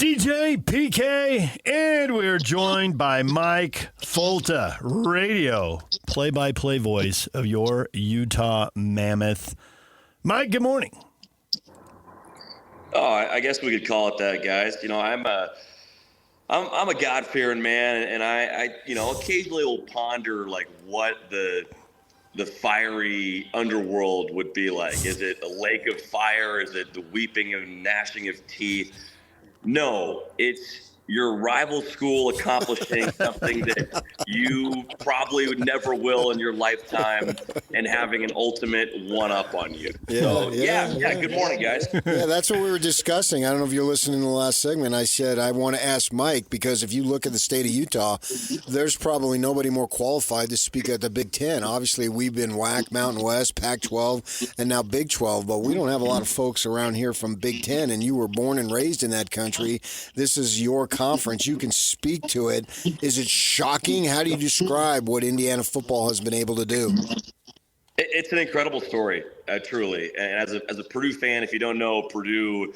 DJ PK, and we're joined by Mike Folta, radio play-by-play voice of your Utah Mammoth. Mike, good morning. Oh, I guess we could call it that, guys. You know, I'm a God-fearing man, and I occasionally will ponder like what the fiery underworld would be like. Is it a lake of fire? Is it the weeping and gnashing of teeth? No, it's your rival school accomplishing something that you probably would never will in your lifetime and having an ultimate one-up on you. Yeah. Good morning, guys. Yeah, that's what we were discussing. I don't know if you're listening to the last segment. I said I want to ask Mike because if you look at the state of Utah, there's probably nobody more qualified to speak at the Big Ten. Obviously, we've been WAC, Mountain West, Pac-12, and now Big 12, but we don't have a lot of folks around here from Big Ten, and you were born and raised in that country. This is your conference. You can speak to it. Is it shocking? How do you describe what Indiana football has been able to do? It's an incredible story, truly. And as a Purdue fan, if you don't know, Purdue,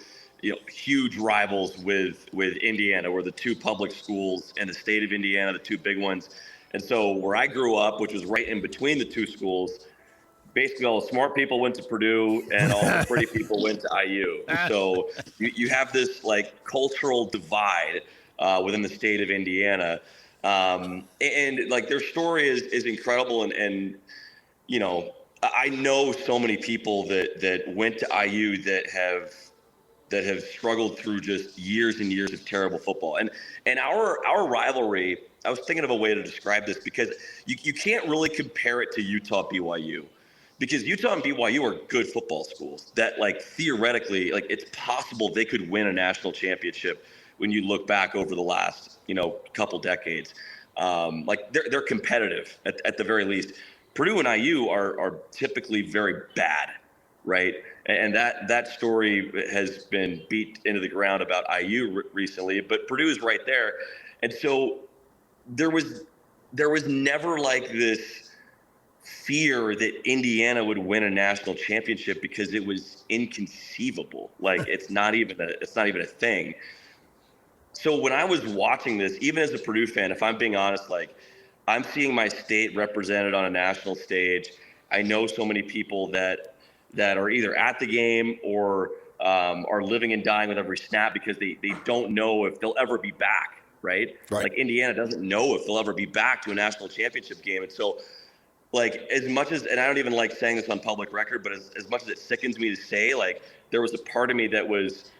huge rivals with Indiana. We're the two public schools in the state of Indiana, the two big ones. And so where I grew up, which was right in between the two schools, basically all the smart people went to Purdue and all the pretty people went to IU. So you have this like cultural divide within the state of Indiana. And like their story is incredible. And I know so many people that went to IU that have struggled through just years and years of terrible football. And our rivalry, I was thinking of a way to describe this because you can't really compare it to Utah BYU. Because Utah and BYU are good football schools that, like, theoretically, like, it's possible they could win a national championship when you look back over the last, couple decades. Like, they're competitive at the very least. Purdue and IU are typically very bad, right? And that story has been beat into the ground about IU recently, but Purdue is right there. And so there was never like this fear that Indiana would win a national championship because it was inconceivable. Like it's not even a thing. So when I was watching this, even as a Purdue fan, if I'm being honest, like I'm seeing my state represented on a national stage. I know so many people that are either at the game or are living and dying with every snap because they don't know if they'll ever be back, right? Like Indiana doesn't know if they'll ever be back to a national championship game. And so like as much as, and I don't even like saying this on public record, but as much as it sickens me to say, like there was a part of me that was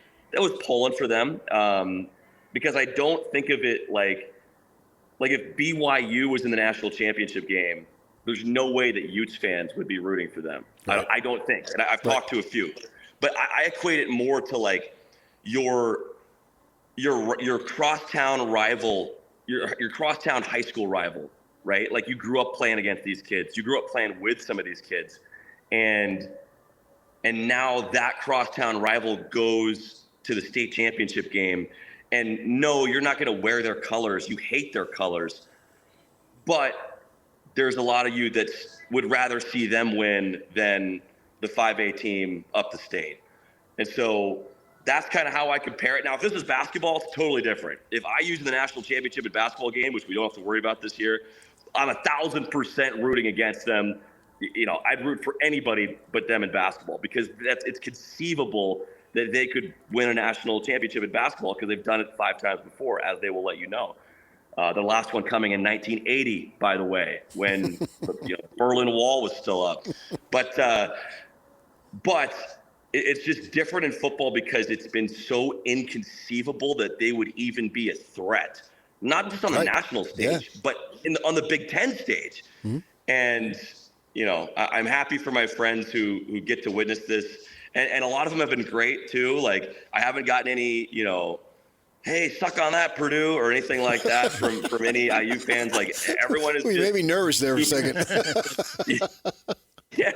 pulling for them because I don't think of it like if BYU was in the national championship game, there's no way that Utes fans would be rooting for them. Right. I don't think, and I've talked to a few, but I equate it more to like your crosstown rival, your crosstown high school rival. Right? Like you grew up playing against these kids. You grew up playing with some of these kids. And now that crosstown rival goes to the state championship game. And no, you're not going to wear their colors. You hate their colors. But there's a lot of you that would rather see them win than the 5A team up the state. And so that's kind of how I compare it. Now, if this is basketball, it's totally different. If I use the national championship in basketball game, which we don't have to worry about this year, I'm 1,000% rooting against them. I'd root for anybody but them in basketball because it's conceivable that they could win a national championship in basketball because they've done it 5 times before, as they will let you know. The last one coming in 1980, by the way, when the Berlin Wall was still up. But it's just different in football because it's been so inconceivable that they would even be a threat. Not just on the national stage, but on the Big Ten stage. Mm-hmm. And, I'm happy for my friends who get to witness this. And a lot of them have been great, too. Like, I haven't gotten any, hey, suck on that, Purdue, or anything like that from any IU fans. Like, everyone is You made me nervous there for a second. Yeah.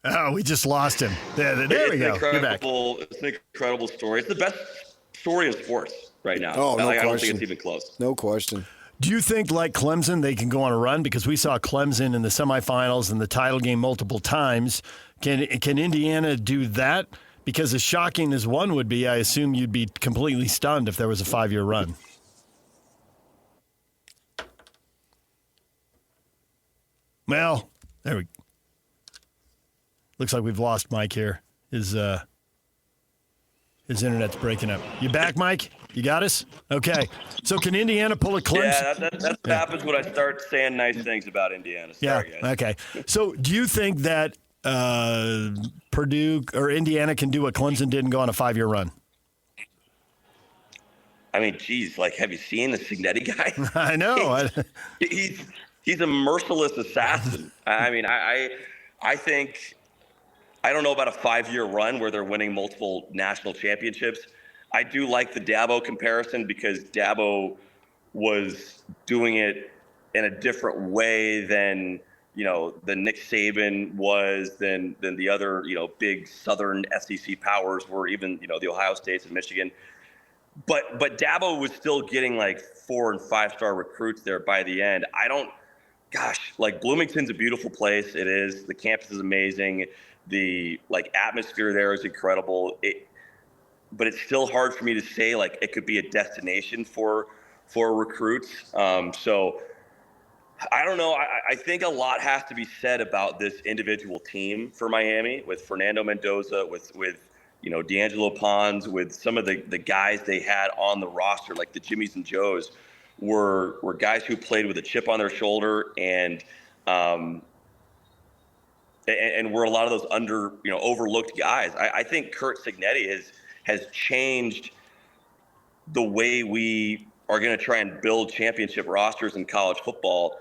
Oh, we just lost him. There we go. You're back. It's an incredible story. It's the best story in sports right now. Oh, no question. I don't think it's even close. No question. Do you think, like Clemson, they can go on a run? Because we saw Clemson in the semifinals and the title game multiple times. Can Indiana do that? Because as shocking as one would be, I assume you'd be completely stunned if there was a 5-year run. Well, there we. Looks like we've lost Mike here. His internet's breaking up. You back, Mike? You got us? Okay. So can Indiana pull a Clemson? Yeah, that's what happens when I start saying nice things about Indiana. Sorry, guys. Okay. So do you think that Purdue or Indiana can do what Clemson did and go on a 5-year run? I mean, geez, like, have you seen the Signetti guy? I know. He's a merciless assassin. I mean, I think – I don't know about a 5-year run where they're winning multiple national championships. I do like the Dabo comparison because Dabo was doing it in a different way than Nick Saban was, than the other, big Southern SEC powers were, even, the Ohio States and Michigan. But Dabo was still getting like 4- and 5-star recruits there by the end. Bloomington's a beautiful place. It is. The campus is amazing. The atmosphere there is incredible. But it's still hard for me to say it could be a destination for recruits. So I don't know. I think a lot has to be said about this individual team for Miami, with Fernando Mendoza, with D'Angelo Pons, with some of the guys they had on the roster, like the Jimmies and Joes, were guys who played with a chip on their shoulder and we're a lot of those overlooked guys. I think Curt Signetti has changed the way we are going to try and build championship rosters in college football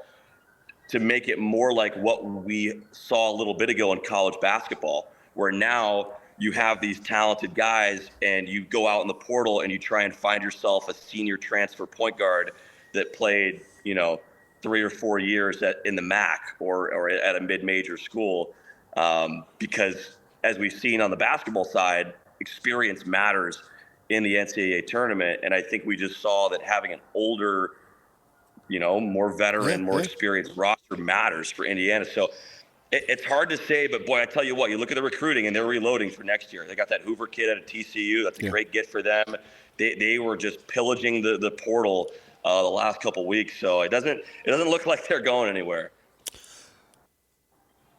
to make it more like what we saw a little bit ago in college basketball, where now you have these talented guys and you go out in the portal and you try and find yourself a senior transfer point guard that played, 3 or 4 years in the MAC or at a mid-major school, because as we've seen on the basketball side, experience matters in the NCAA tournament. And I think we just saw that having an older, more veteran, more experienced roster matters for Indiana. So it's hard to say, but boy, I tell you what, you look at the recruiting and they're reloading for next year. They got that Hoover kid out of TCU. That's a great get for them. They were just pillaging the portal the last couple weeks. So it doesn't look like they're going anywhere.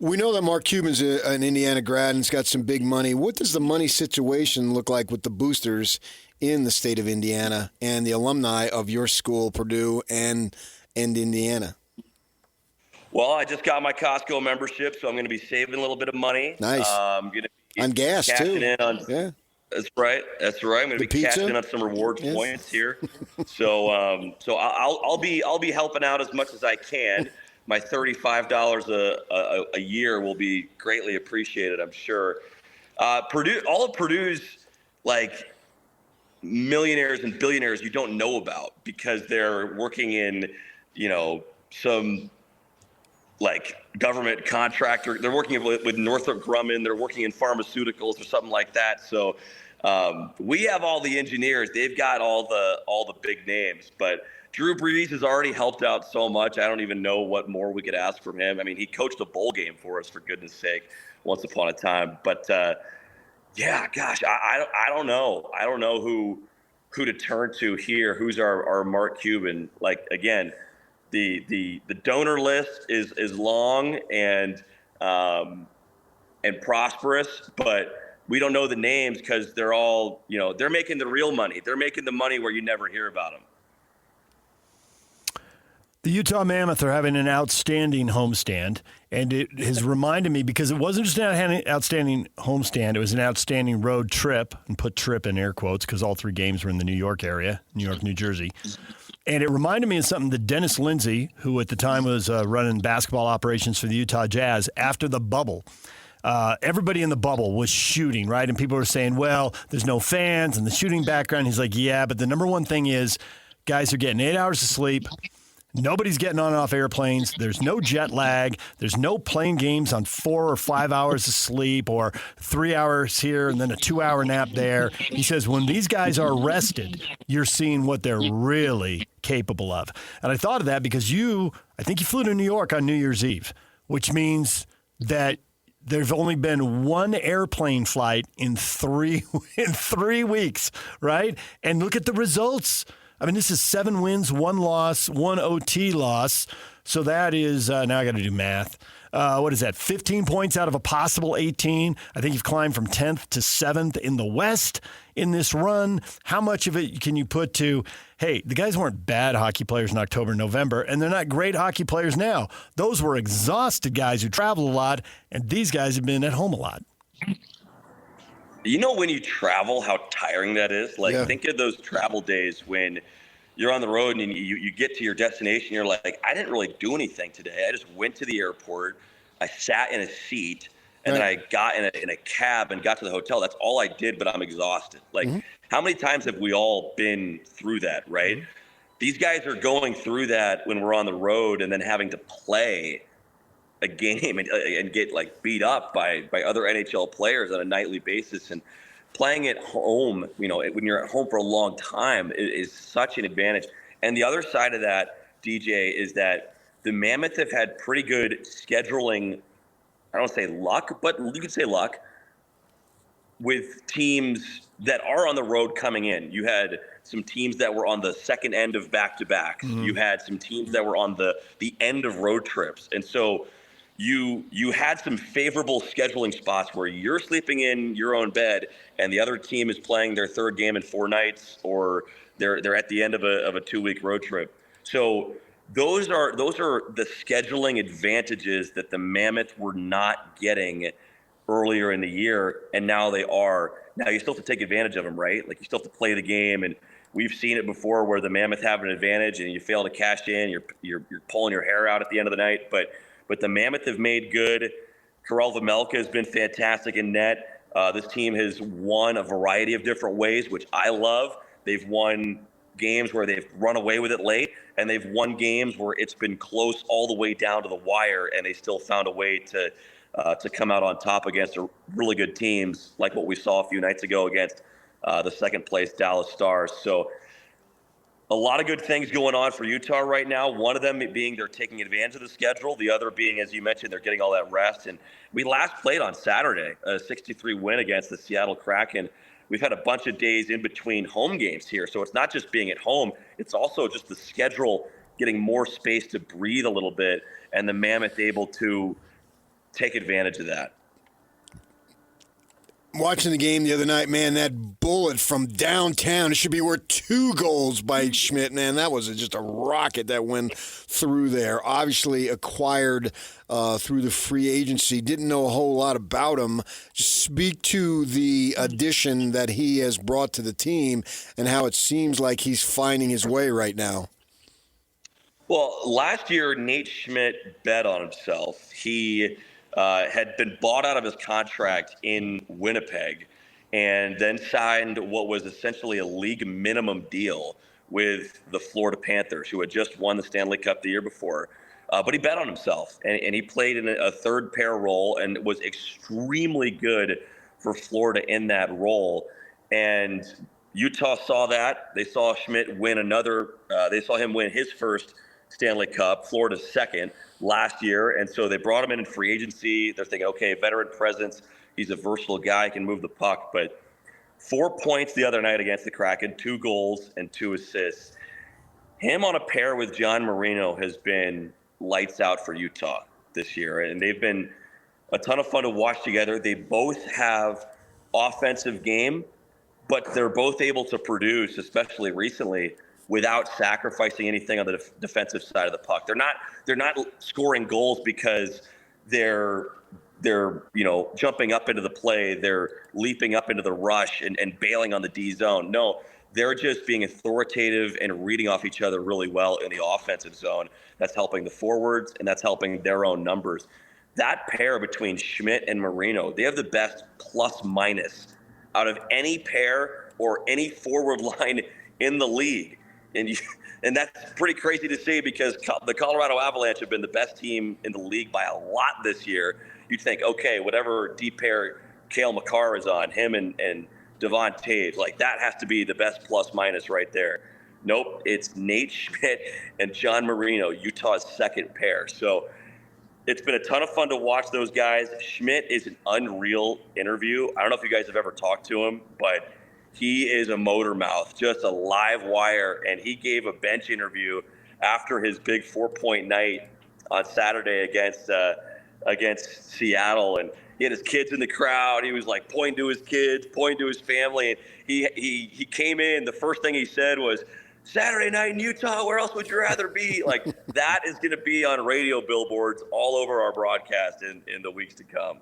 We know that Mark Cuban's an Indiana grad and he's got some big money. What does the money situation look like with the boosters in the state of Indiana and the alumni of your school, Purdue, and Indiana? Well, I just got my Costco membership, so I'm going to be saving a little bit of money. Nice. I'm going to be on gas, cashing too. in on, yeah. That's right. I'm going to be cashing in on some rewards points here. So I'll be helping out as much as I can. My $35 a year will be greatly appreciated, I'm sure. Purdue, all of Purdue's millionaires and billionaires you don't know about because they're working in, some government contractor. They're working with Northrop Grumman. They're working in pharmaceuticals or something like that. So we have all the engineers. They've got all the big names, but Drew Brees has already helped out so much. I don't even know what more we could ask from him. I mean, he coached a bowl game for us, for goodness sake, once upon a time. But I don't know. I don't know who to turn to here. Who's our Mark Cuban? Again, the donor list is long and prosperous, but we don't know the names because they're all they're making the real money. They're making the money where you never hear about them. The Utah Mammoth are having an outstanding homestand, and it has reminded me, because it wasn't just an outstanding homestand, it was an outstanding road trip, and put trip in air quotes because all 3 games were in the New York area, New York, New Jersey. And it reminded me of something that Dennis Lindsay, who at the time was running basketball operations for the Utah Jazz, after the bubble, everybody in the bubble was shooting, right? And people were saying, well, there's no fans and the shooting background. He's like, yeah, but the number one thing is guys are getting 8 hours of sleep. Nobody's getting on and off airplanes. There's no jet lag. There's no playing games on 4 or 5 hours of sleep or 3 hours here and then a 2-hour nap there. He says when these guys are rested, you're seeing what they're really capable of. And I thought of that because I think you flew to New York on New Year's Eve, which means that There's only been one airplane flight in 3 weeks, right? And look at the results. I mean, this is 7 wins, 1 loss, 1 OT loss. So that is, now I got to do math. What is that, 15 points out of a possible 18? I think you've climbed from 10th to 7th in the West in this run. How much of it can you put to, hey, the guys weren't bad hockey players in October and November, and they're not great hockey players now. Those were exhausted guys who travel a lot, and these guys have been at home a lot. You know, when you travel, how tiring that is? Think of those travel days when you're on the road and you get to your destination. You're like, I didn't really do anything today. I just went to the airport. I sat in a seat, and then I got in a cab and got to the hotel. That's all I did, but I'm exhausted. How many times have we all been through that, right? Mm-hmm. These guys are going through that when we're on the road and then having to play a game and get beat up by other NHL players on a nightly basis. And playing at home, when you're at home for a long time, is such an advantage. And the other side of that, DJ, is that the Mammoth have had pretty good scheduling. I don't say luck, but you could say luck with teams that are on the road coming in. You had some teams that were on the second end of back-to-backs. Mm-hmm. You had some teams that were on the end of road trips. And so you had some favorable scheduling spots where you're sleeping in your own bed and the other team is playing their third game in 4 nights, or they're at the end of a 2-week road trip. So those are the scheduling advantages that the Mammoth were not getting earlier in the year, and now they are. Now you still have to take advantage of them, right? You still have to play the game, and we've seen it before where the Mammoth have an advantage and you fail to cash in. You're pulling your hair out at the end of the night, but the Mammoth have made good. Karel Vejmelka has been fantastic in net. This team has won a variety of different ways, which I love. They've won games where they've run away with it late, and they've won games where it's been close all the way down to the wire, and they still found a way to come out on top against really good teams, like what we saw a few nights ago against the second-place Dallas Stars. So a lot of good things going on for Utah right now. One of them being they're taking advantage of the schedule. The other being, as you mentioned, they're getting all that rest. And we last played on Saturday, a 6-3 win against the Seattle Kraken. We've had a bunch of days in between home games here. So it's not just being at home. It's also just the schedule getting more space to breathe a little bit, and the Mammoth able to take advantage of that. Watching the game the other night, man, that bullet from downtown, it should be worth 2 goals by Schmidt, man. That was just a rocket that went through there. Obviously acquired through the free agency. Didn't know a whole lot about him. Just speak to the addition that he has brought to the team and how it seems like he's finding his way right now. Well, last year, Nate Schmidt bet on himself. He had been bought out of his contract in Winnipeg and then signed what was essentially a league minimum deal with the Florida Panthers, who had just won the Stanley Cup the year before. But he bet on himself, and he played in a third pair role and was extremely good for Florida in that role. And Utah saw that. They saw Schmidt win they saw him win his first Stanley Cup, Florida's second last year. And so they brought him in free agency. They're thinking, okay, veteran presence. He's a versatile guy, can move the puck. But 4 points the other night against the Kraken, 2 goals and 2 assists. Him on a pair with John Marino has been lights out for Utah this year. And they've been a ton of fun to watch together. They both have offensive game, but they're both able to produce, especially recently, without sacrificing anything on the defensive side of the puck. They're not scoring goals because they're jumping up into the play, they're leaping up into the rush and bailing on the D zone. No, they're just being authoritative and reading off each other really well in the offensive zone. That's helping the forwards, and that's helping their own numbers. That pair between Schmidt and Marino, they have the best plus-minus out of any pair or any forward line in the league. And that's pretty crazy to see because the Colorado Avalanche have been the best team in the league by a lot this year. You'd think, okay, whatever deep pair Cale Makar is on, him and Devon Toews, that has to be the best plus-minus right there. Nope, it's Nate Schmidt and John Marino, Utah's second pair. So It's been a ton of fun to watch those guys. Schmidt is an unreal interview. I don't know if you guys have ever talked to him, but he is a motor mouth, just a live wire. And he gave a bench interview after his big 4-point night on Saturday against Seattle. And he had his kids in the crowd. He was like pointing to his kids, pointing to his family. And he came in. The first thing he said was, Saturday night in Utah, where else would you rather be? Like, that is going to be on radio billboards all over our broadcast in the weeks to come.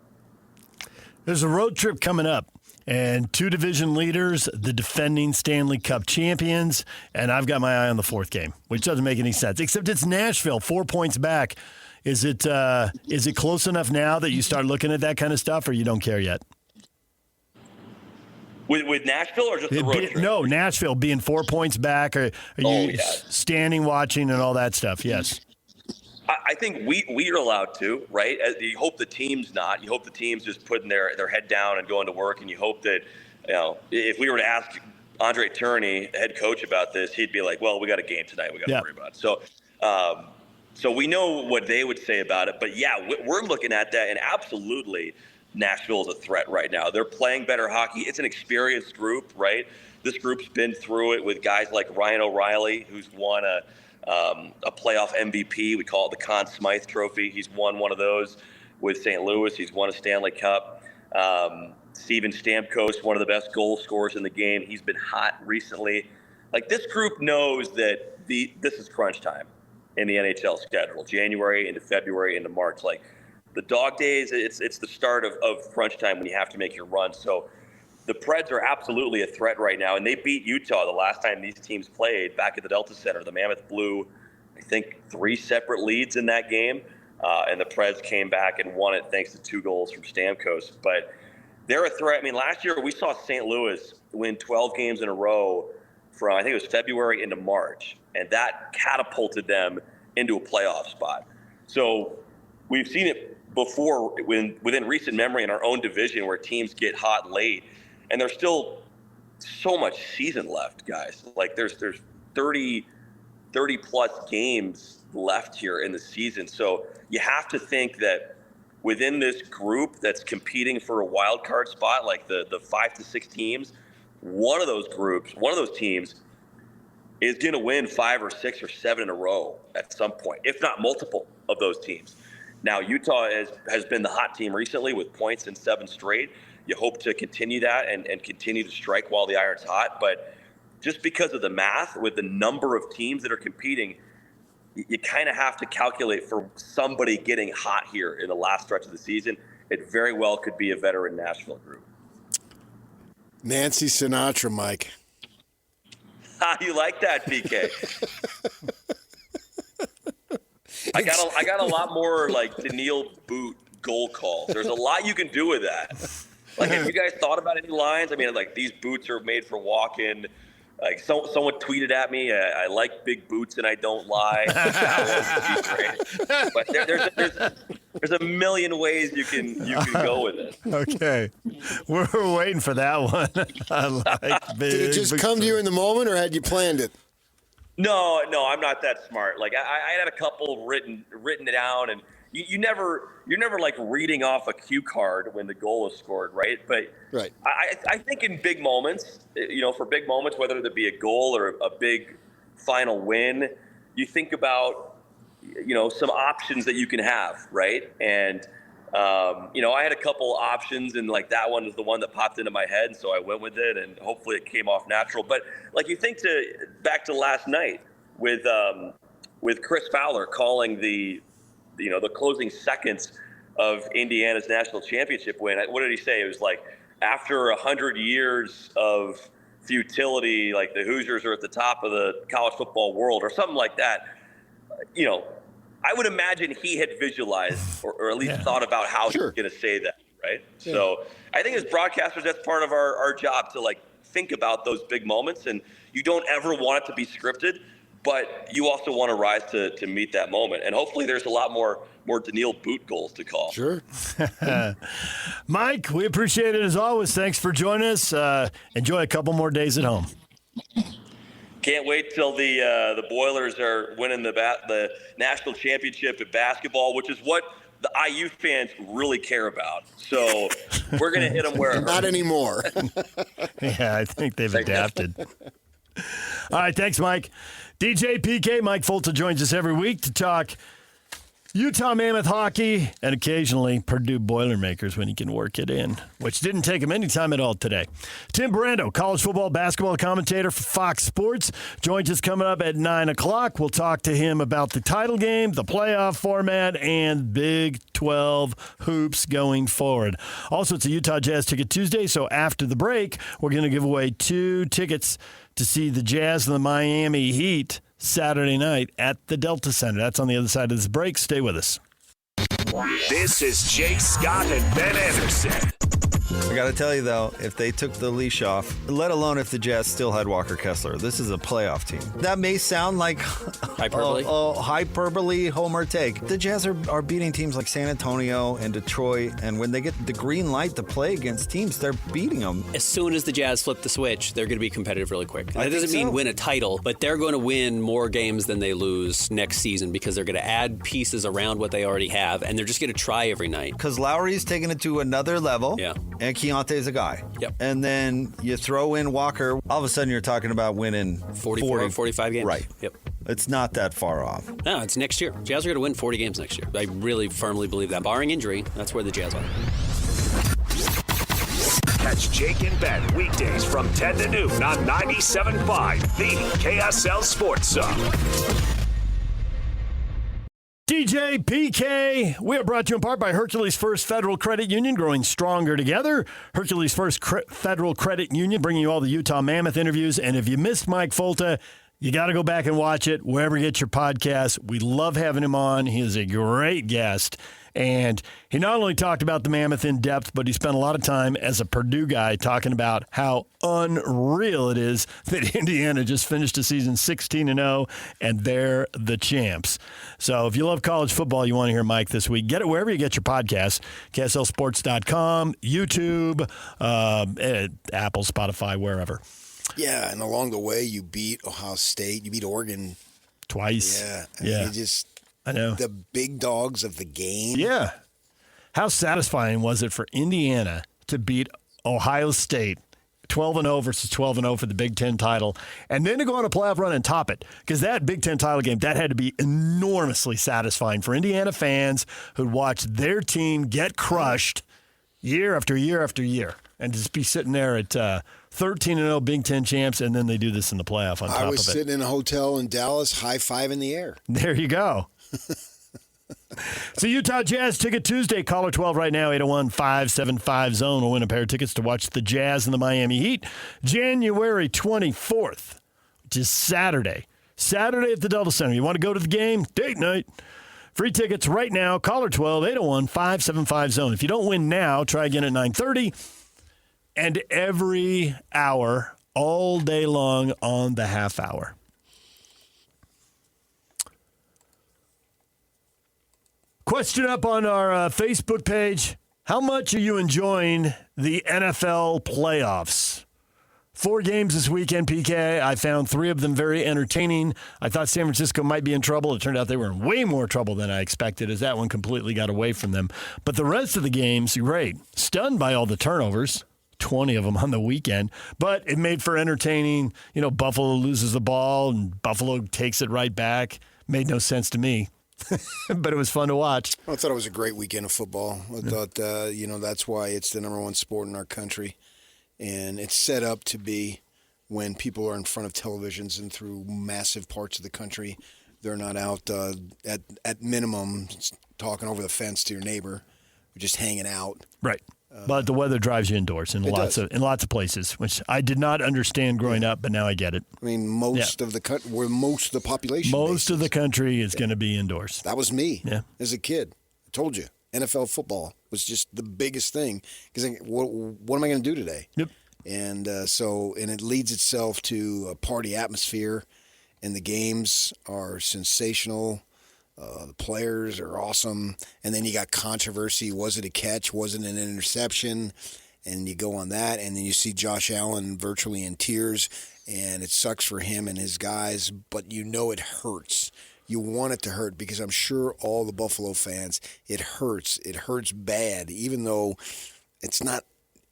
There's a road trip coming up, and 2 division leaders, the defending Stanley Cup champions, and I've got my eye on the 4th game, which doesn't make any sense, except it's Nashville, 4 points back. Is it close enough now that you start looking at that kind of stuff, or you don't care yet? With Nashville or just the road trip? No, Nashville being 4 points back. Are you standing, watching, and all that stuff? Yes. I think we are allowed to, right? You hope the team's not. You hope the team's just putting their head down and going to work, and you hope that, if we were to ask Andre Tourney, head coach, about this, he'd be like, well, we got a game tonight we got to worry about. So we know what they would say about it. But, yeah, we're looking at that, and absolutely – Nashville is a threat right now. They're playing better hockey. It's an experienced group, right? This group's been through it with guys like Ryan O'Reilly, who's won a playoff MVP. We call it the Conn Smythe Trophy. He's won one of those with St. Louis. He's won a Stanley Cup. Steven Stamkos, one of the best goal scorers in the game. He's been hot recently. Like, this group knows that this is crunch time in the NHL schedule, January into February into March. Like, the dog days, it's the start of crunch time when you have to make your run. So the Preds are absolutely a threat right now, and they beat Utah the last time these teams played back at the Delta Center. The Mammoth blew, I think, 3 separate leads in that game, and the Preds came back and won it thanks to 2 goals from Stamkos. But they're a threat. I mean, last year we saw St. Louis win 12 games in a row from, I think it was February into March, and that catapulted them into a playoff spot. So we've seen it before within recent memory in our own division where teams get hot late, and there's still so much season left, guys. Like, there's 30 plus games left here in the season. So you have to think that within this group that's competing for a wild card spot, like the 5 to 6 teams, one of those teams is going to win 5 or 6 or 7 in a row at some point, if not multiple of those teams. Now, Utah has been the hot team recently with points in 7 straight. You hope to continue that and continue to strike while the iron's hot. But just because of the math with the number of teams that are competing, you kind of have to calculate for somebody getting hot here in the last stretch of the season. It very well could be a veteran Nashville group. Nancy Sinatra, Mike. You like that, PK? I got a lot more like Daniil Boot goal calls. There's a lot you can do with that. Like, have you guys thought about any lines? I mean, like, these boots are made for walking. Like, someone tweeted at me, I like big boots and I don't lie. But there's a million ways you can go with it. Okay, we're waiting for that one. I like big. Did it just come to you in the moment, or had you planned it? No, I'm not that smart. Like, I had a couple written it down, and you're never like reading off a cue card when the goal is scored, right? But right. I think in big moments, for big moments, whether it be a goal or a big final win, you think about, some options that you can have, right? And, I had a couple options, and like that one was the one that popped into my head, and so I went with it, and hopefully it came off natural. But like, you think back to last night with Chris Fowler calling the closing seconds of Indiana's national championship win. What did he say? It was like, after 100 years of futility, like, the Hoosiers are at the top of the college football world, or something like that. I would imagine he had visualized or at least thought about how he was going to say that, right? Yeah. So I think as broadcasters, that's part of our job to, like, think about those big moments. And you don't ever want it to be scripted, but you also want to rise to meet that moment. And hopefully there's a lot more Daniil Boot goals to call. Sure. Mike, we appreciate it as always. Thanks for joining us. Enjoy a couple more days at home. Can't wait till the Boilers are winning the national championship at basketball, which is what the IU fans really care about. So we're going to hit them where it Not hurts. anymore. Yeah, I think they've adapted. All right, thanks, Mike. DJ PK, Mike Folta joins us every week to talk Utah Mammoth hockey and occasionally Purdue Boilermakers when he can work it in, which didn't take him any time at all today. Tim Brando, college football basketball commentator for Fox Sports, joins us coming up at 9 o'clock. We'll talk to him about the title game, the playoff format, and Big 12 hoops going forward. Also, it's a Utah Jazz Ticket Tuesday, so after the break, we're going to give away 2 tickets to see the Jazz and the Miami Heat Saturday night at the Delta Center. That's on the other side of this break. Stay with us. This is Jake Scott and Ben Anderson. I got to tell you, though, if they took the leash off, let alone if the Jazz still had Walker Kessler, this is a playoff team. That may sound like hyperbole. Hyperbole, homer take. The Jazz are beating teams like San Antonio and Detroit, and when they get the green light to play against teams, they're beating them. As soon as the Jazz flip the switch, they're going to be competitive really quick. That doesn't mean win a title, but they're going to win more games than they lose next season because they're going to add pieces around what they already have, and they're just going to try every night. Because Lowry's taking it to another level. Yeah. And Keontae's a guy. Yep. And then you throw in Walker. All of a sudden, you're talking about winning 44, 45 games. Right. Yep. It's not that far off. No, it's next year. Jazz are going to win 40 games next year. I really firmly believe that. Barring injury, that's where the Jazz are. Catch Jake and Ben weekdays from 10 to noon on 97.5, the KSL Sports Zone. DJ PK. We are brought to you in part by Hercules First Federal Credit Union, growing stronger together. Hercules First Federal Credit Union, bringing you all the Utah Mammoth interviews. And if you missed Mike Folta, you got to go back and watch it wherever you get your podcast. We love having him on. He is a great guest. And he not only talked about the Mammoth in depth, but he spent a lot of time as a Purdue guy talking about how unreal it is that Indiana just finished the season 16-0, and they're the champs. So if you love college football, you want to hear Mike this week, get it wherever you get your podcasts, KSLSports.com, YouTube, Apple, Spotify, wherever. Yeah, and along the way, you beat Ohio State. You beat Oregon. Twice. Yeah. Yeah. I know. The big dogs of the game. Yeah. How satisfying was it for Indiana to beat Ohio State 12-0 versus 12-0 for the Big Ten title, and then to go on a playoff run and top it? Because that Big Ten title game, that had to be enormously satisfying for Indiana fans who'd watched their team get crushed year after year after year and just be sitting there at 13-0 Big Ten champs, and then they do this in the playoff on top of it. I was sitting in a hotel in Dallas, high five in the air. There you go. So Utah Jazz Ticket Tuesday, caller 12 right now, 801-575-ZONE. Will win a pair of tickets to watch the Jazz and the Miami Heat January 24th, which is Saturday. Saturday at the Delta Center. You want to go to the game? Date night. Free tickets right now. Caller 12, 801-575-ZONE. If you don't win now, try again at 9:30. And every hour, all day long on the half hour. Question up on our Facebook page. How much are you enjoying the NFL playoffs? 4 games this weekend, PK. I found 3 of them very entertaining. I thought San Francisco might be in trouble. It turned out they were in way more trouble than I expected, as that one completely got away from them. But the rest of the games, great. Stunned by all the turnovers. 20 of them on the weekend, but it made for entertaining. You know, Buffalo loses the ball and Buffalo takes it right back. Made no sense to me, but it was fun to watch. I thought it was a great weekend of football. I thought, that's why it's the number one sport in our country. And it's set up to be when people are in front of televisions and through massive parts of the country, they're not out at minimum talking over the fence to your neighbor, just hanging out. Right. But the weather drives you indoors in lots of places, which I did not understand growing up, but now I get it. I mean, most of the population. Most of the country is going to be indoors. That was me. Yeah. As a kid, I told you, NFL football was just the biggest thing because what am I going to do today? Yep. And and it leads itself to a party atmosphere, and the games are sensational. The players are awesome. And then you got controversy. Was it a catch? Was it an interception? And you go on that, and then you see Josh Allen virtually in tears, and it sucks for him and his guys, but you know it hurts You want it to hurt because I'm sure all the Buffalo fans, it hurts. It hurts bad, even though it's not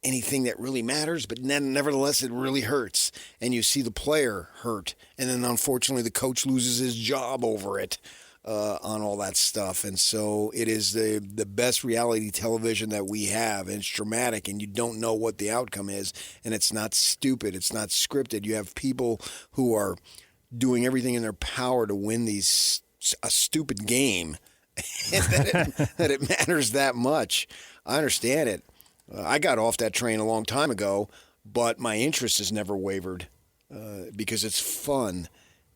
anything that really matters, but nevertheless, it really hurts. And you see the player hurt, and then unfortunately the coach loses his job over it on all that stuff. And so it is the best reality television that we have, and it's dramatic, and you don't know what the outcome is, and it's not stupid. It's not scripted. You have people who are doing everything in their power to win a stupid game, and that it matters that much. I understand it. I got off that train a long time ago, but my interest has never wavered because it's fun.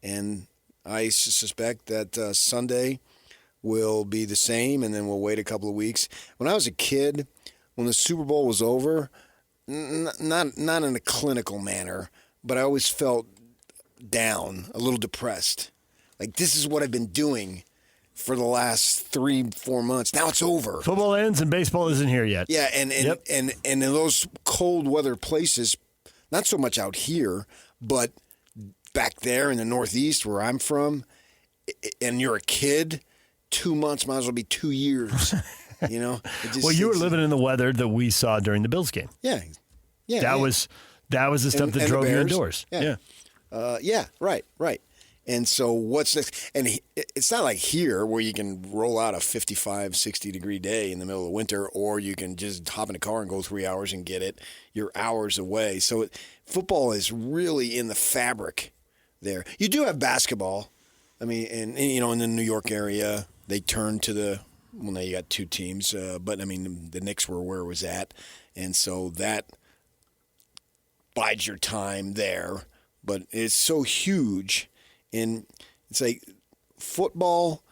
And I suspect that Sunday will be the same, and then we'll wait a couple of weeks. When I was a kid, when the Super Bowl was over, not in a clinical manner, but I always felt down, a little depressed. Like, this is what I've been doing for the last 3-4 months. Now it's over. Football ends and baseball isn't here yet. Yeah, and in those cold weather places, not so much out here, but back there in the Northeast where I'm from, and you're a kid, 2 months might as well be 2 years. You know? Well, you were living in the weather that we saw during the Bills game. Yeah. That was the stuff that drove you indoors. Yeah. Right. And so what's next? And it's not like here where you can roll out a 55, 60-degree day in the middle of winter, or you can just hop in a car and go 3 hours and get it. You're hours away. So football is really in the fabric there. You do have basketball. I mean, and you know, in the New York area, they turned to now you got two teams. But, I mean, the Knicks were where it was at. And so that bides your time there. But it's so huge. And it's like football,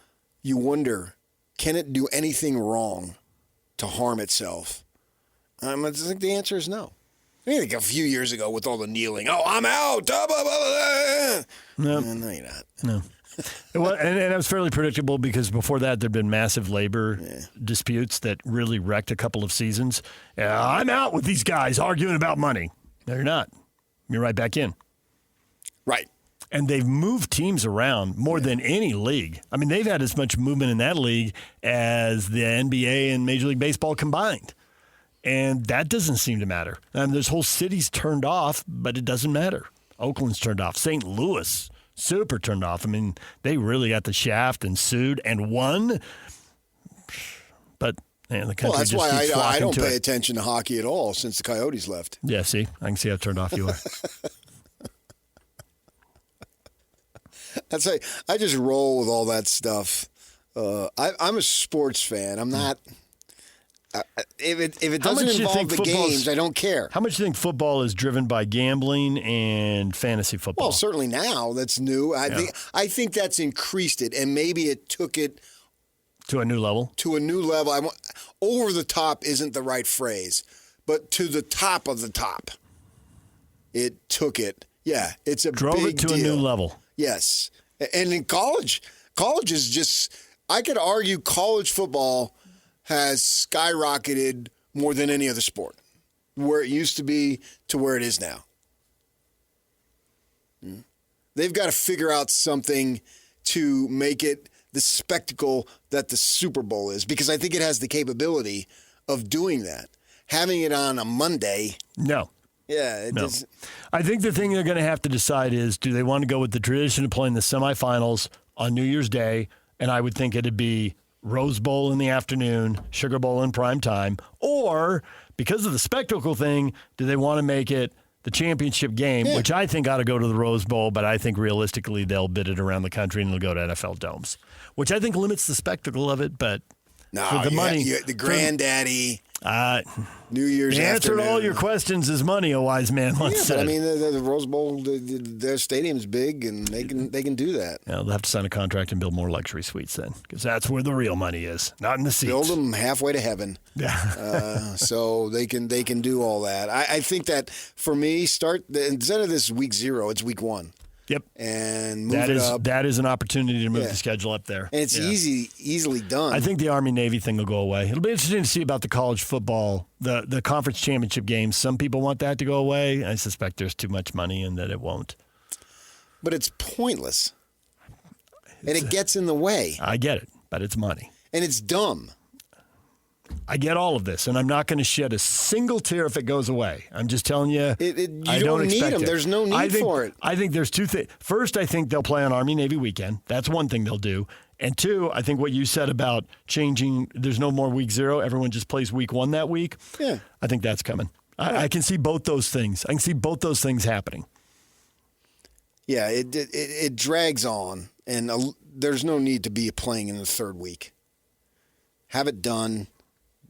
you wonder, can it do anything wrong to harm itself? I think the answer is no. I think a few years ago with all the kneeling, I'm out. Blah, blah, blah, blah. No, you're not. No. Well, and it was fairly predictable because before that there'd been massive labor disputes that really wrecked a couple of seasons. I'm out with these guys arguing about money. No, you're not. You're right back in. Right. And they've moved teams around more than any league. I mean, they've had as much movement in that league as the NBA and Major League Baseball combined. And that doesn't seem to matter. There's whole cities turned off, but it doesn't matter. Oakland's turned off. St. Louis, super turned off. I mean, they really got the shaft and sued and won. But the country that's just why keeps I don't pay it. attention to hockey at all since the Coyotes left. Yeah, see? I can see how turned off you are. I just roll with all that stuff. I'm a sports fan. I'm not. If it doesn't involve the games, I don't care. How much do you think football is driven by gambling and fantasy football? Well, certainly now that's new. I think that's increased it, and maybe it took it to a new level. Over the top isn't the right phrase, but to the top of the top, it took it. Yeah, it's drove big it to deal. a new level. Yes. And in college is just, I could argue college football has skyrocketed more than any other sport, where it used to be to where it is now. They've got to figure out something to make it the spectacle that the Super Bowl is, because I think it has the capability of doing that. Having it on a Monday. No. Yeah. No. I think the thing they're going to have to decide is, do they want to go with the tradition of playing the semifinals on New Year's Day? And I would think it'd be Rose Bowl in the afternoon, Sugar Bowl in prime time. Or, because of the spectacle thing, do they want to make it the championship game, which I think ought to go to the Rose Bowl, but I think realistically they'll bid it around the country and they'll go to NFL domes, which I think limits the spectacle of it, but for the money. The granddaddy. New Year's the answer afternoon. to all your questions is money, a wise man once said. But I mean, the Rose Bowl, their stadium's big, and they can do that. Yeah, they'll have to sign a contract and build more luxury suites then, because that's where the real money is, not in the seats. Build them halfway to heaven. Yeah. So they can do all that. I think that for me, instead of this week 0, it's week 1. Yep. And move it up. That is an opportunity to move the schedule up there. And it's easily done. I think the Army-Navy thing will go away. It'll be interesting to see about the college football, the conference championship games. Some people want that to go away. I suspect there's too much money and that it won't. But it's pointless. and it gets in the way. I get it, but it's money. And it's dumb. I get all of this, and I'm not going to shed a single tear if it goes away. I'm just telling you, you don't need them. There's no need for it. I think there's two things. First, I think they'll play on Army-Navy weekend. That's one thing they'll do. And two, I think what you said about changing, there's no more week 0. Everyone just plays week 1 that week. Yeah. I think that's coming. I can see both those things. I can see both those things happening. Yeah, it drags on, and there's no need to be playing in the 3rd week. Have it done.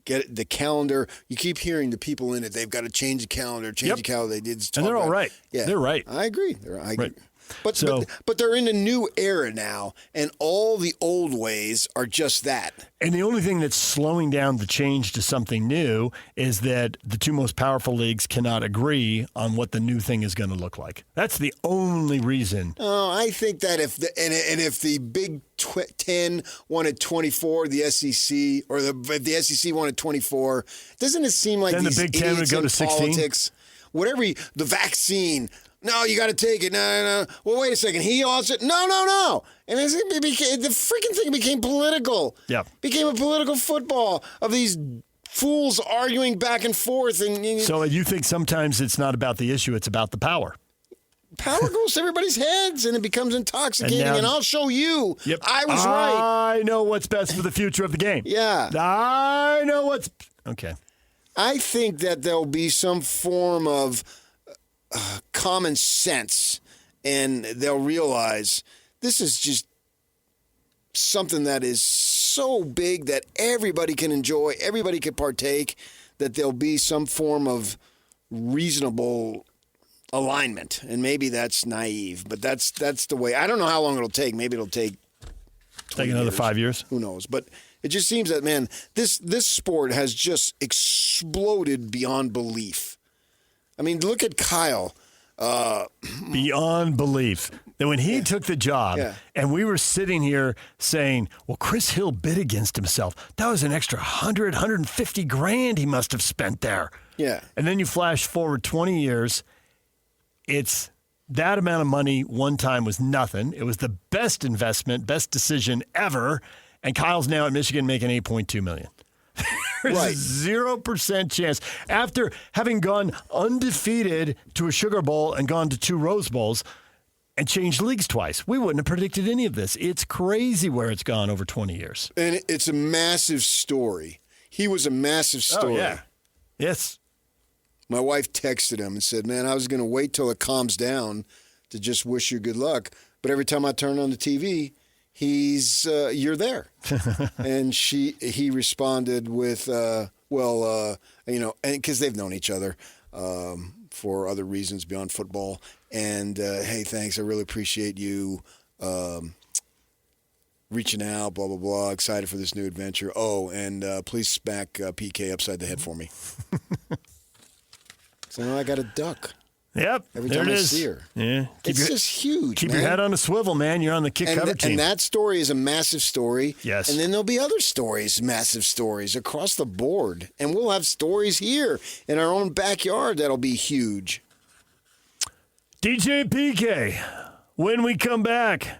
Get the calendar. You keep hearing the people in it. They've got to change the calendar. The calendar. They did. And they're all right. Yeah, they're right. I agree. I agree. Right. But they're in a new era now, and all the old ways are just that. And the only thing that's slowing down the change to something new is that the two most powerful leagues cannot agree on what the new thing is going to look like. That's the only reason. Oh, I think that if the Big 10 wanted 24, the SEC, or if the SEC wanted 24, doesn't it seem like then these the Big 10 would go to 16? Politics, whatever, the vaccine. No, you got to take it. No. Well, wait a second. He also no. And the freaking thing became political. Yeah. Became a political football of these fools arguing back and forth. So you think sometimes it's not about the issue, it's about the power. Power goes to everybody's heads, and it becomes intoxicating. And I'll show you. Yep. I was right. I know what's best for the future of the game. Yeah. I know what's okay. I think that there'll be some form of common sense, and they'll realize this is just something that is so big that everybody can enjoy, everybody can partake, that there'll be some form of reasonable alignment. And maybe that's naive, but that's the way. I don't know how long it'll take. Maybe it'll take another 5 years. Who knows? But it just seems that, man, this sport has just exploded beyond belief. I mean, look at Kyle. Beyond belief. That when he took the job, and we were sitting here saying, well, Chris Hill bid against himself. That was an extra 100, 150 grand he must have spent there. Yeah. And then you flash forward 20 years. It's that amount of money one time was nothing. It was the best investment, best decision ever. And Kyle's now at Michigan making $8.2 million. There's Right. 0% chance. After having gone undefeated to a Sugar Bowl and gone to 2 Rose Bowls and changed leagues twice, we wouldn't have predicted any of this. It's crazy where it's gone over 20 years. And it's a massive story. He was a massive story. Oh, yeah. Yes. My wife texted him and said, man, I was going to wait till it calms down to just wish you good luck. But every time I turn on the TV, you're there. And he responded with, and because they've known each other for other reasons beyond football. And, hey, thanks. I really appreciate you reaching out, blah, blah, blah. Excited for this new adventure. Oh, and please smack PK upside the head for me. So now I got a duck. Yep. Every there time it I is. see her. Yeah. It's just huge, Keep man. your head on a swivel, man. You're on the kick cover team. And that story is a massive story. Yes. And then there'll be other stories, massive stories across the board. And we'll have stories here in our own backyard that'll be huge. DJ PK, when we come back,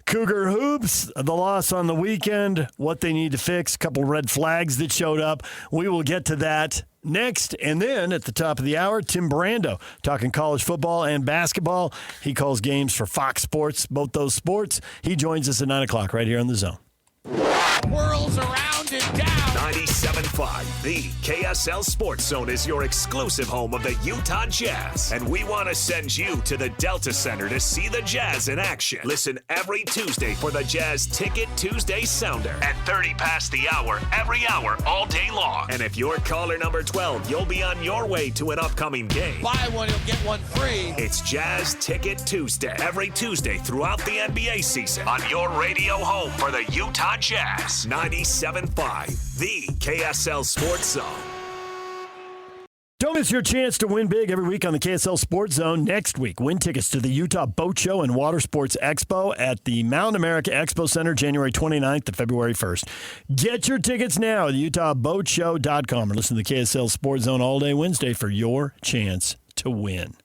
Cougar Hoops, the loss on the weekend, what they need to fix, a couple red flags that showed up. We will get to that next. And then at the top of the hour, Tim Brando talking college football and basketball. He calls games for Fox Sports, both those sports. He joins us at 9 o'clock right here on The Zone. Whirls around and down. 97.5, the KSL Sports Zone is your exclusive home of the Utah Jazz. And we want to send you to the Delta Center to see the Jazz in action. Listen every Tuesday for the Jazz Ticket Tuesday Sounder at 30 past the hour, every hour, all day long. And if you're caller number 12, you'll be on your way to an upcoming game. Buy one, you'll get one free. It's Jazz Ticket Tuesday, every Tuesday throughout the NBA season on your radio home for the Utah Jazz. 97.5, the KSL Sports Zone. Don't miss your chance to win big every week on the KSL Sports Zone. Next week, win tickets to the Utah Boat Show and Water Sports Expo at the Mountain America Expo Center, January 29th to February 1st. Get your tickets now at utahboatshow.com or listen to the KSL Sports Zone all day Wednesday for your chance to win.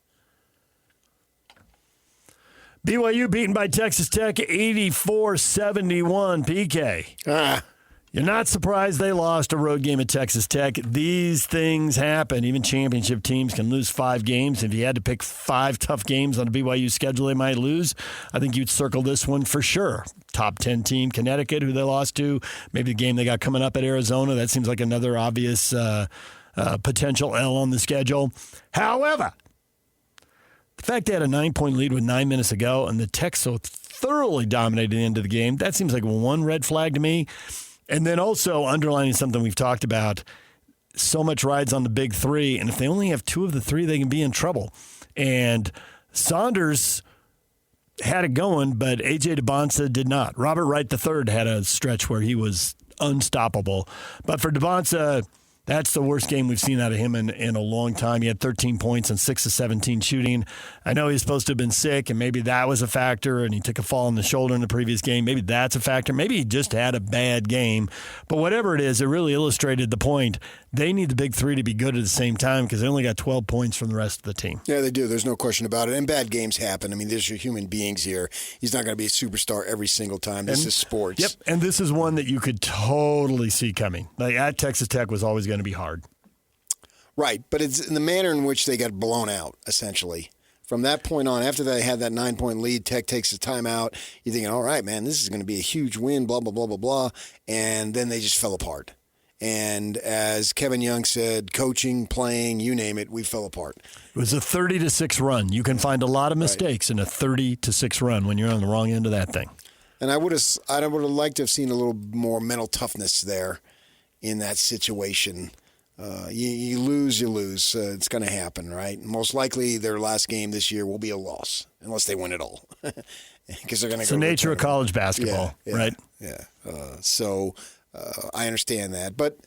BYU beaten by Texas Tech 84-71. PK. You're not surprised they lost a road game at Texas Tech. These things happen. Even championship teams can lose 5 games. If you had to pick 5 tough games on the BYU schedule they might lose, I think you'd circle this one for sure. Top 10 team, Connecticut, who they lost to. Maybe the game they got coming up at Arizona. That seems like another obvious potential L on the schedule. However, the fact they had a 9-point lead with 9 minutes to go and the Tech so thoroughly dominated the end of the game, that seems like one red flag to me. And then also underlining something we've talked about, so much rides on the big 3, and if they only have 2 of the 3, they can be in trouble. And Saunders had it going, but A.J. DeBonsa did not. Robert Wright III had a stretch where he was unstoppable. But for DeBonsa, that's the worst game we've seen out of him in a long time. He had 13 points and 6 of 17 shooting. I know he's supposed to have been sick, and maybe that was a factor, and he took a fall on the shoulder in the previous game. Maybe that's a factor. Maybe he just had a bad game. But whatever it is, it really illustrated the point. They need the big 3 to be good at the same time because they only got 12 points from the rest of the team. Yeah, they do. There's no question about it. And bad games happen. I mean, there's your human beings here. He's not going to be a superstar every single time. This is sports. Yep, and this is one that you could totally see coming. Like at Texas Tech was always going to be hard. Right, but it's in the manner in which they got blown out, essentially. From that point on, after they had that 9-point lead, Tech takes a timeout. You're thinking, all right, man, this is going to be a huge win, blah, blah, blah, blah, blah. And then they just fell apart. And as Kevin Young said, coaching, playing, you name it, we fell apart. It was a 30-6 run. You can find a lot of mistakes in a 30-6 run when you're on the wrong end of that thing. And I would have liked to have seen a little more mental toughness there in that situation. You lose, you lose. It's going to happen, right? Most likely their last game this year will be a loss, unless they win it all. Because they're going to. It's the nature of college basketball, right? Yeah. So I understand that, but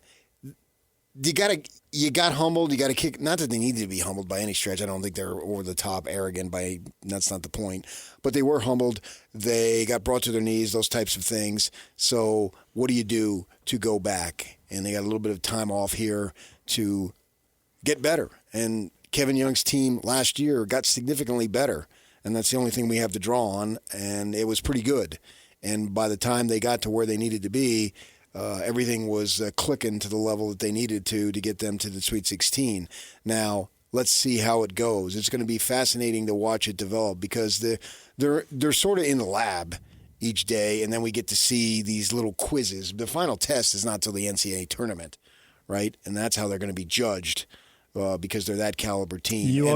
you got humbled. You got to kick. Not that they needed to be humbled by any stretch. I don't think they're over the top, arrogant. That's not the point. But they were humbled. They got brought to their knees. Those types of things. So what do you do to go back? And they got a little bit of time off here to get better. And Kevin Young's team last year got significantly better, and that's the only thing we have to draw on. And it was pretty good. And by the time they got to where they needed to be, everything was clicking to the level that they needed to get them to the Sweet 16. Now, let's see how it goes. It's going to be fascinating to watch it develop because they're sort of in the lab each day, and then we get to see these little quizzes. The final test is not till the NCAA tournament, right? And that's how they're going to be judged because they're that caliber team. You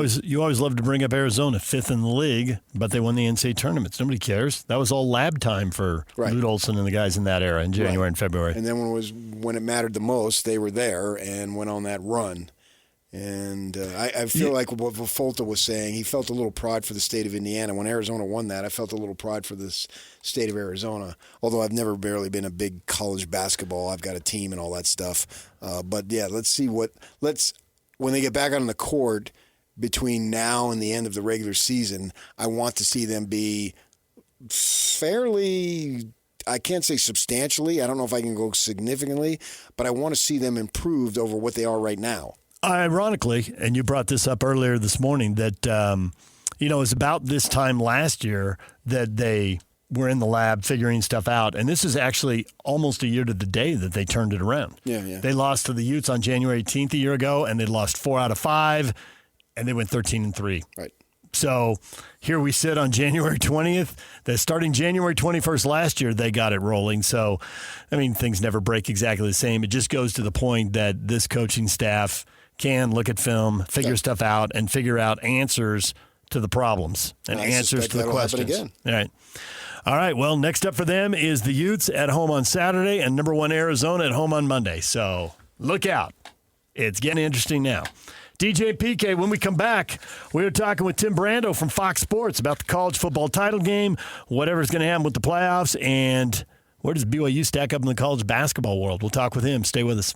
always love to bring up Arizona, 5th in the league, but they won the NCAA tournaments. Nobody cares. That was all lab time for Lute Olson and the guys in that era in January and February. And then when it mattered the most, they were there and went on that run. And I feel like what Folta was saying, he felt a little pride for the state of Indiana. When Arizona won that, I felt a little pride for the state of Arizona. Although I've never barely been a big college basketball. I've got a team and all that stuff. But yeah, let's see when they get back on the court between now and the end of the regular season, I want to see them be fairly, I can't say substantially. I don't know if I can go significantly, but I want to see them improved over what they are right now. Ironically, and you brought this up earlier this morning, that it was about this time last year that they were in the lab figuring stuff out. And this is actually almost a year to the day that they turned it around. Yeah. They lost to the Utes on January 18th a year ago, and they lost 4 out of 5, and they went 13-3. Right. So here we sit on January 20th. Starting January 21st last year, they got it rolling. So, I mean, things never break exactly the same. It just goes to the point that this coaching staff can look at film, figure stuff out, and figure out answers to the problems and answers to the questions. Again. All right. Well, next up for them is the Utes at home on Saturday and number 1 Arizona at home on Monday. So look out. It's getting interesting now. DJ PK, when we come back, we're talking with Tim Brando from Fox Sports about the college football title game, whatever's going to happen with the playoffs, and where does BYU stack up in the college basketball world. We'll talk with him. Stay with us.